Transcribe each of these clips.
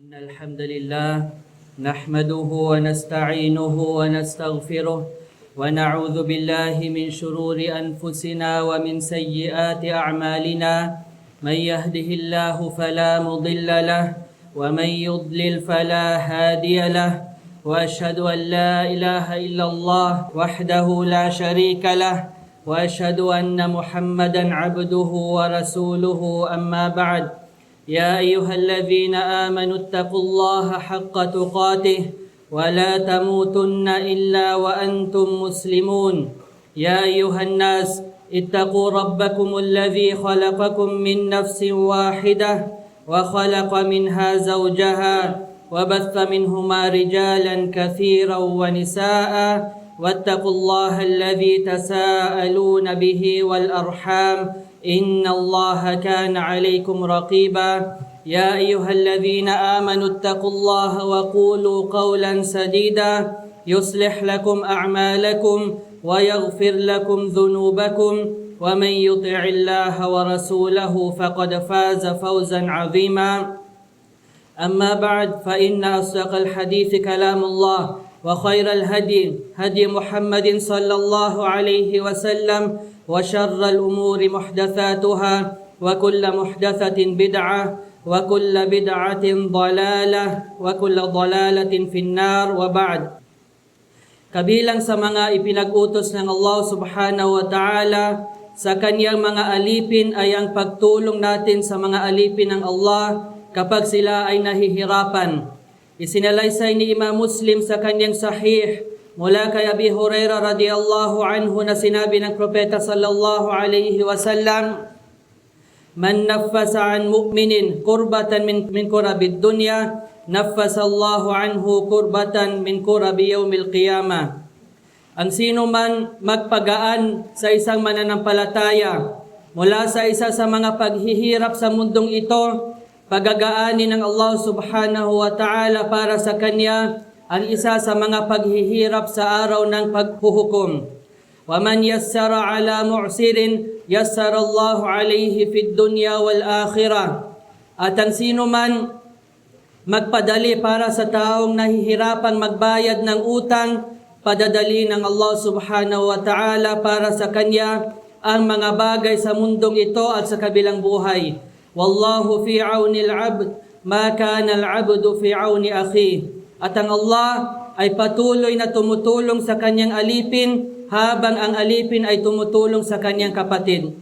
إن الحمد لله نحمده ونستعينه ونستغفره ونعوذ بالله من شرور أنفسنا ومن سيئات أعمالنا من يهده الله فلا مضل له ومن يضلل فلا هادي له وأشهد أن لا إله إلا الله وحده لا شريك له وأشهد أن محمدا عبده ورسوله أما بعد يا أيها الذين آمنوا اتقوا الله حق تقاته ولا تموتن إلا وأنتم مسلمون يا أيها الناس اتقوا ربكم الذي خلقكم من نفس واحدة وخلق منها زوجها وبث منهما رجالا كثيرا ونساء واتقوا الله الذي تساءلون به والأرحام إن الله كان عليكم رقيبا يا أيها الذين آمنوا اتقوا الله وقولوا قولا سديدا يصلح لكم أعمالكم ويغفر لكم ذنوبكم ومن يطع الله ورسوله فقد فاز فوزا عظيما أما بعد فإن أصدق الحديث كلام الله وخير الهدي هدي محمد صلى الله عليه وسلم وشر الأمور محدثاتها وكل محدثة بدعة وكل بدعة ضلالة وكل ضلالة في النار وبعد. Kabilang sa mga ipinag-utos ng Allah subhanahu wa ta'ala sa kanyang mga alipin ay ang pagtulong natin sa mga alipin ng Allah kapag sila ay nahihirapan. Isinalaysay ni Imam Muslim sa kanyang sahih mula kay Abi Hurairah radiyallahu anhu na sinabi ng Propeta sallallahu alayhi wasallam, "Man naffasa an mu'minin kurbatan min kurabid dunya, naffasa Allahu anhu kurbatan min kurabi yawmil qiyamah." Ang sino man magpagaan sa isang mananampalataya mula sa isa sa mga paghihirap sa mundong ito, pagagaanin ng Allah subhanahu wa ta'ala para sa kanya ang isa sa mga paghihirap sa araw ng paghuhukom. وَمَنْ يَسَّرَ عَلَى مُعْسِرٍ يَسَّرَ اللَّهُ عَلَيْهِ فِي الدُّنْيَا وَالْآخِرَةِ. At ang sino man magpadali para sa taong nahihirapang magbayad ng utang, padadali ng Allah subhanahu wa ta'ala para sa kanya ang mga bagay sa mundong ito at sa kabilang buhay. وَاللَّهُ فِي عَوْنِ الْعَبْدِ مَا كَانَ الْعَبْدُ فِي عَوْنِ أَخِيهِ. At ang Allah ay patuloy na tumutulong sa kanyang alipin habang ang alipin ay tumutulong sa kanyang kapatid.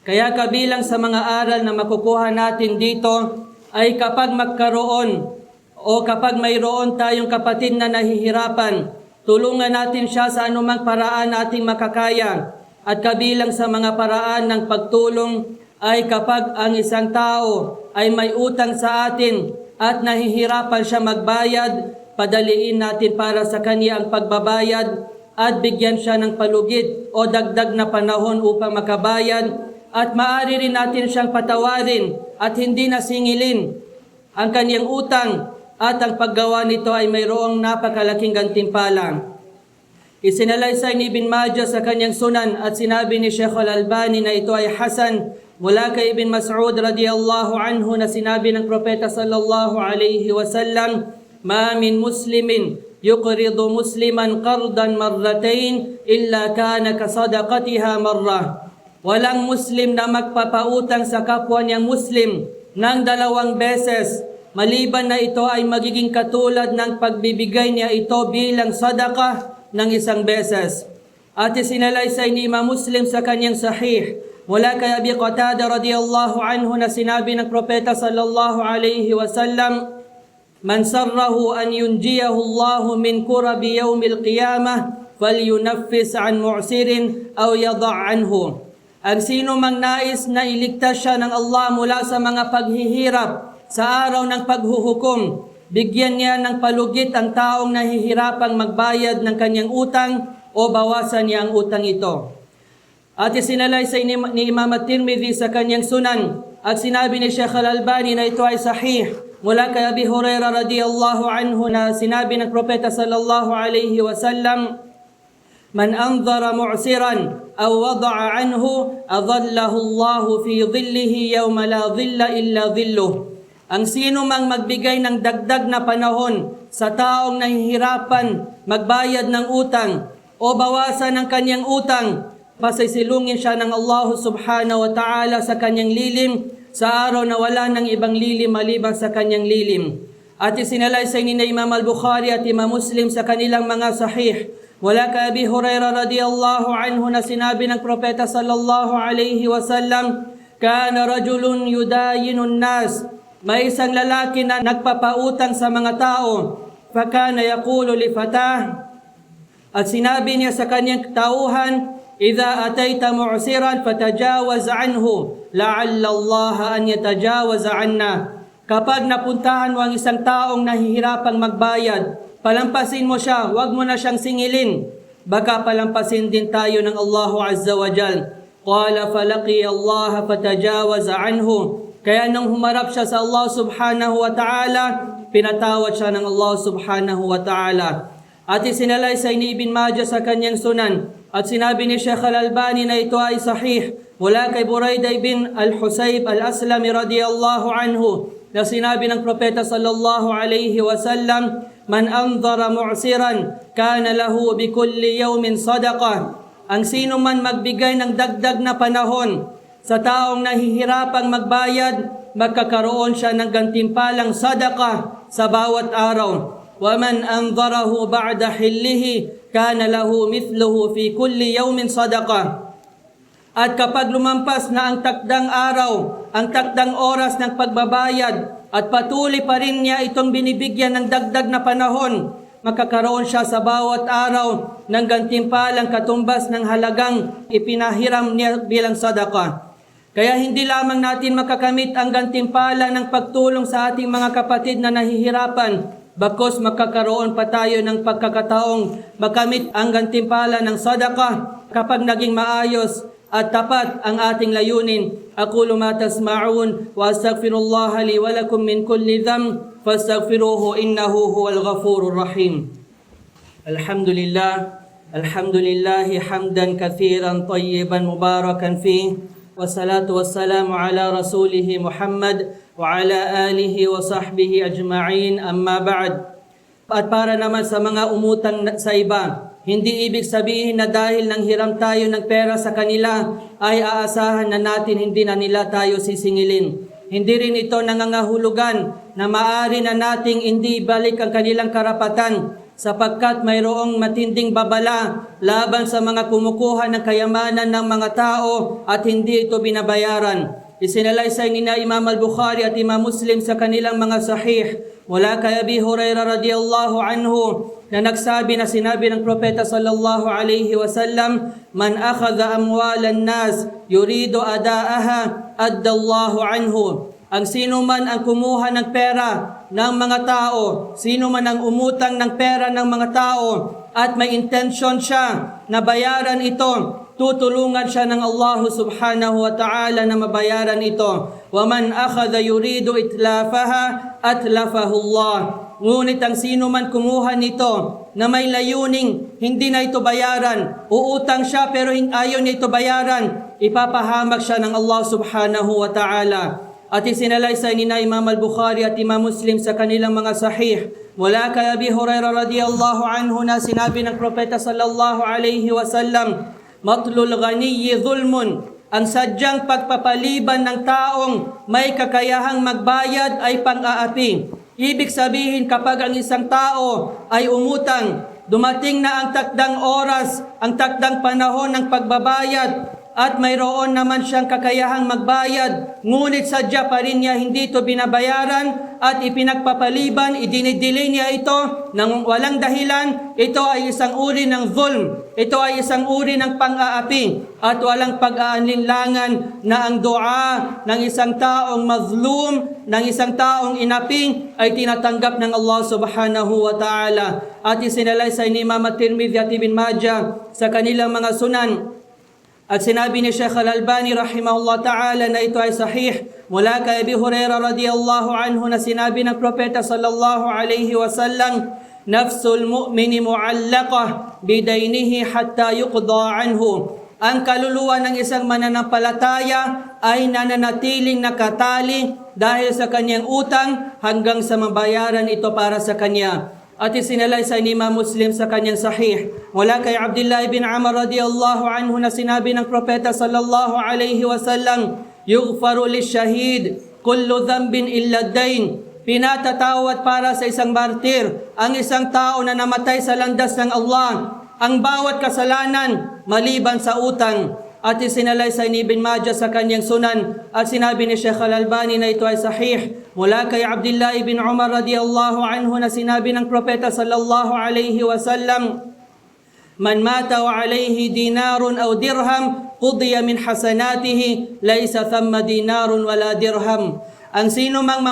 Kaya kabilang sa mga aral na makukuha natin dito ay kapag magkaroon o kapag mayroon tayong kapatid na nahihirapan, tulungan natin siya sa anumang paraan nating makakaya. At kabilang sa mga paraan ng pagtulong ay kapag ang isang tao ay may utang sa atin at nahihirapan siya magbayad, padaliin natin para sa kanya ang pagbabayad at bigyan siya ng palugit o dagdag na panahon upang makabayad, at maaari rin natin siyang patawarin at hindi na singilin ang kanyang utang, at ang paggawa nito ay mayroong napakalaking gantimpala. Isinalaysay ni Ibn Majah sa kanyang sunan at sinabi ni Sheikh Al-Albani na ito ay hasan mula kay Ibn Mas'ud radiyallahu anhu na sinabi ng Propeta sallallahu alayhi wasallam, "Ma min muslimin yuqridu musliman qardan marratain illa kana kasadaqatiha marrah." Walang Muslim na magpapautang sa kapwa niyang Muslim ng 2 beses, maliban na ito ay magiging katulad ng pagbibigay niya ito bilang sadaqah ng 1 beses. At isinalaysay ni Imam Muslim sa kanyang sahih mula kay Abi Qatada radiyallahu anhu na sinabi ng Propeta sallallahu alayhi wasallam, "Man sarrahu an yunjiyahu Allahu min kurabi yawmil qiyamah falyunaffis an mu'sirin aw yada' anhu." Ang sino mang nais na iligtas siya ng Allah mula sa mga paghihirap sa araw ng paghuhukom, bigyan niya ng palugit ang taong nahihirapang magbayad ng kanyang utang o bawasan niya ang utang ito. At isinalaysay ni Imam At-Tirmidhi sa kanyang sunan at sinabi ni Sheikh Al-Albani na ito ay sahih mula kay Abi Hurairah radiyallahu anhu na sinabi ng Propeta sallallahu alayhi wasallam, "Man anzara mu'siran aw wada'a anhu adallahu Allahu fi dhillihi yawma la dhilla illa dhilluh." Ang sino mang magbigay ng dagdag na panahon sa taong nahihirapan magbayad ng utang o bawasan ng kanyang utang, pasisilungin siya ng Allah subhanahu wa ta'ala sa kanyang lilim sa araw na wala ng ibang lilim maliban sa kanyang lilim. At isinalaysay ni Imam al-Bukhari at Imam Muslim sa kanilang mga sahih, wala ka Abi Hurairah radiyallahu anhu na sinabi ng Propeta sallallahu alaihi wasallam, kana rajulun yudayinun nas, may isang lalaki na nagpapautang sa mga tao. Fakana yaqulu li fatah, at sinabi niya sa kanyang tauhan, idza atayta mu'siran fatajawaz anhu la'alla Allah an yatajawaz anna. Kapag napuntahan mo ang isang taong nahihirapang magbayad, palampasin mo siya, huwag mo na siyang singilin, baka palampasin din tayo ng Allah azza wa jal. Qala falaqi Allah fatajawaz anhu. Kaya nung humarap siya sa Allah subhanahu wa ta'ala, pinatawad siya ng Allah subhanahu wa ta'ala. At isinalaysay ni Ibn Majah sa kanyang sunan. At sinabi ni Sheikh Al-Albani na ito ay sahih. Mula kay Buraidah bin Al-Husayb Al-Aslami radiyallahu anhu, na sinabi ng Propeta sallallahu alayhi wasallam, man anzara mu'siran, kana lahu bikulli yawmin sadaqah. Ang sino man magbigay ng dagdag na panahon sa taong nahihirapang magbayad, magkakaroon siya ng gantimpalang sadaqah sa bawat araw. وَمَنْ أَنْظَرَهُ بَعْدَ حِلِّهِ كَانَ لَهُ مِثْلُهُ فِي كُلِّ يَوْمٍ صَدَقَةٍ. At kapag lumampas na ang takdang araw, ang takdang oras ng pagbabayad, at patuloy pa rin niya itong binibigyan ng dagdag na panahon, makakaroon siya sa bawat araw ng gantimpalang katumbas ng halagang ipinahiram niya bilang sadaqah. Kaya hindi lamang natin makakamit ang gantimpala ng pagtulong sa ating mga kapatid na nahihirapan, bakos makakaroon pa tayo ng pagkakataong makamit ang gantimpala ng sadaqah kapag naging maayos at tapat ang ating layunin. Aqulu ma tasma'un wa astaghfirullaha li wa lakum min kulli dhanb fastaghfiruhu innahu huwal ghafurur rahim. Alhamdulillah hamdan kathiran tayyiban mubarakan fihi. Wassalatu wassalamu ala rasulihi Muhammad wa ala alihi wa sahbihi ajma'in, amma ba'd. At para naman sa mga umutang sa iba, hindi ibig sabihin na dahil nang hiram tayo ng pera sa kanila ay aasahan na natin hindi na nila tayo sisingilin. Hindi rin ito nangangahulugan na maaari na nating hindi balik ang kanilang karapatan, sapagkat mayroong matinding babala laban sa mga kumukuha ng kayamanan ng mga tao at hindi ito binabayaran. Isinalaysay ni Imam al-Bukhari at Imam Muslim sa kanilang mga sahih, mula kay Abi Hurairah radiyallahu anhu, na nagsabi na sinabi ng Propeta sallallahu alayhi wasallam, man akhadha amwalan nas yuridu adaaha addallahu anhu. Ang sino man ang kumuha ng pera ng mga tao, sino man ang umutang ng pera ng mga tao at may intention siya na bayaran ito, tutulungan siya ng Allah subhanahu wa ta'ala na mabayaran ito. وَمَنْ أَخَذَ يُرِيدُ إِتْلَافَهَا أَتْلَفَهُ اللَّهُ. Ngunit ang sino man kumuha nito na may layuning hindi na ito bayaran, uutang siya pero ayaw niya ito bayaran, ipapahamak siya ng Allah subhanahu wa ta'ala. At isinalaysay ni Imam al-Bukhari at Imam Muslim sa kanilang mga sahih, mula kay Abi Hurairah radiyallahu anhu na sinabi ng Propeta sallallahu alayhi wasallam, matlul ghaniyyi dhulmun. Ang sadyang pagpapaliban ng taong may kakayahang magbayad ay pang-aapi. Ibig sabihin, kapag ang isang tao ay umutang, dumating na ang takdang oras, ang takdang panahon ng pagbabayad, at mayroon naman siyang kakayahang magbayad, ngunit sadya pa rin niya hindi ito binabayaran at ipinagpapaliban, idinidelay niya ito nang walang dahilan, ito ay isang uri ng zulm, ito ay isang uri ng pang-aapi, at walang pag-aalinlangan na ang dua ng isang taong mazlum, ng isang taong inaping ay tinatanggap ng Allah subhanahu wa ta'ala. At isinalaysay ni Imam at-Tirmidhi at Ibn Majah sa kanilang mga sunan. At sinabi ni Sheikh Al-Albani rahimahullah ta'ala na ito ay sahih, mula kay Abi Hurairah radiyallahu anhu na sinabi ng Propeta sallallahu alayhi wasallam, nafsul mu'mini mu'allaqah bidaynihi hatta yuqda anhu. ang kaluluwa ng isang mananampalataya ay nananatiling nakatali dahil sa kanyang utang hanggang sa mabayaran ito para sa kanya. At isinalay sa Imam Muslim sa kanyang sahih mula kay Abdullah ibn Amr radiyallahu anhu na sinabi ng propeta sallallahu alaihi wasallam, yughfaru lish-shahid kullu dhanbin illa ad-dain. Pinatatawad para sa isang martir, ang isang tao na namatay sa landas ng Allah, ang bawat kasalanan maliban sa utang. At isinalay sa Ibn Majah sa kanyang sunan at sinabi ni Sheikh Al-Albani na ito ay sahih mula kay Abdullah ibn Umar radiyallahu anhu na sinabi ng propeta sallallahu alaihi wasallam, man mata wa alayhi dinarun aw dirham qudiya min hasanatihi laysa thamma dinarun wala dirham. Ang sino mang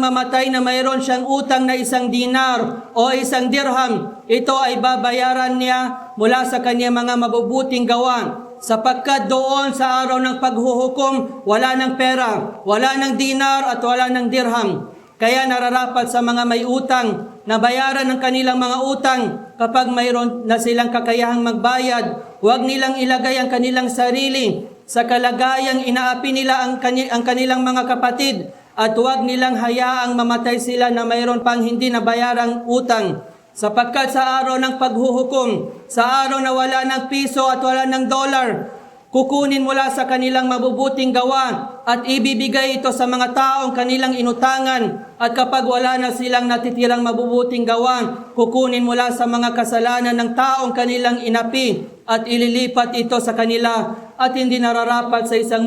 mamatay na mayroon siyang utang na 1 dinar o 1 dirham, ito ay babayaran niya mula sa kanyang mga mabubuting gawa, sapagkat doon sa araw ng paghuhukom wala ng pera, wala ng dinar at wala ng dirham. Kaya nararapat sa mga may utang na bayaran ng kanilang mga utang kapag mayroon na silang kakayahang magbayad. Huwag nilang ilagay ang kanilang sarili sa kalagayang inaapi nila ang kanilang mga kapatid, at huwag nilang hayaang mamatay sila na mayroon pang hindi nabayarang utang. Sapagkat sa araw ng paghuhukom, sa araw na wala ng piso at wala ng dolar, kukunin mula sa kanilang mabubuting gawa at ibibigay ito sa mga taong kanilang inutangan. At kapag wala na silang natitirang mabubuting gawa, kukunin mula sa mga kasalanan ng taong kanilang inapi at ililipat ito sa kanila. At hindi nararapat sa isang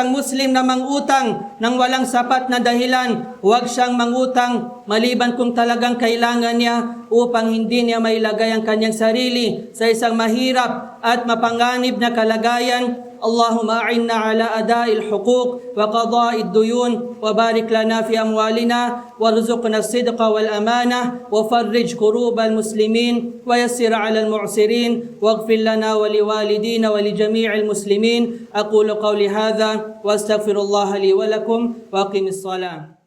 Muslim na mangutang ng walang sapat na dahilan. Huwag siyang mangutang maliban kung talagang kailangan niya upang hindi niya mailagay ang kanyang sarili sa isang mahirap at mapanganib na kalagayan. Allahumma a'inna ala ada'il huquq wa qada'id duyun wa barik lana fi amwalina warzuqna as-sidqa wal amana wa farrij kurubal muslimin wa yassir ala al-mu'sirin waghfir lana wa liwalidina wa li jami'il muslimin. Aqulu qawli hadha wa astaghfirullah li wa lakum wa aqimis salam.